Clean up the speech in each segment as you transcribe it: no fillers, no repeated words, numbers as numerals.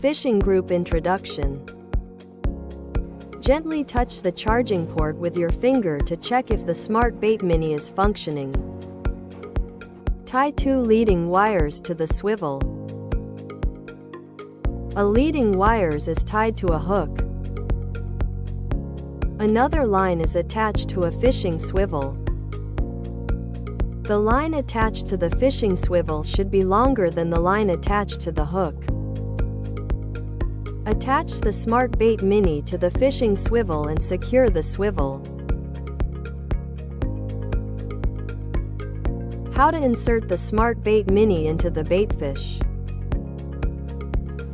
Fishing Group Introduction. Gently touch the charging port with your finger to check if the Smart Bait Mini is functioning. Tie 2 leading wires to the swivel. A leading wires is tied to a hook. Another line is attached to a fishing swivel. The line attached to the fishing swivel should be longer than the line attached to the hook. Attach the Smart Bait Mini to the fishing swivel and secure the swivel. How to insert the Smart Bait Mini into the baitfish.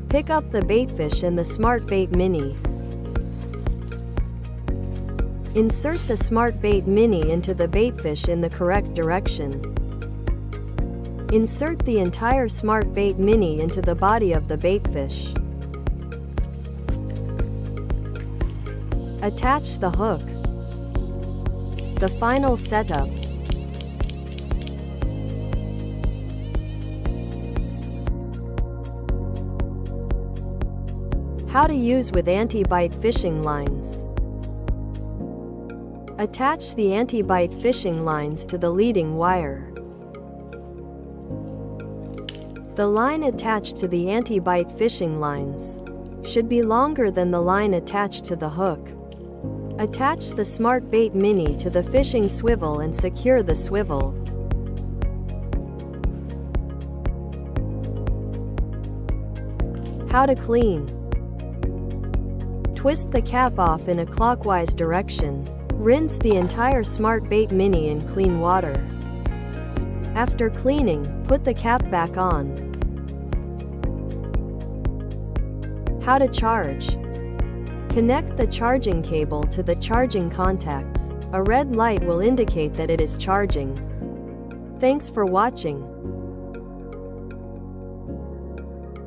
Pick up the baitfish and the Smart Bait Mini. Insert the Smart Bait Mini into the baitfish in the correct direction. Insert the entire Smart Bait Mini into the body of the baitfish. Attach the hook. The final setup. How to use with anti-bite fishing lines. Attach the anti-bite fishing lines to the leading wire. The line attached to the anti-bite fishing lines should be longer than the line attached to the hook. Attach the Smart Bait Mini to the fishing swivel and secure the swivel. How to clean. Twist the cap off in a clockwise direction. Rinse the entire Smart Bait Mini in clean water. After cleaning, put the cap back on. How to charge. Connect the charging cable to the charging contacts. A red light will indicate that it is charging. Thanks for watching.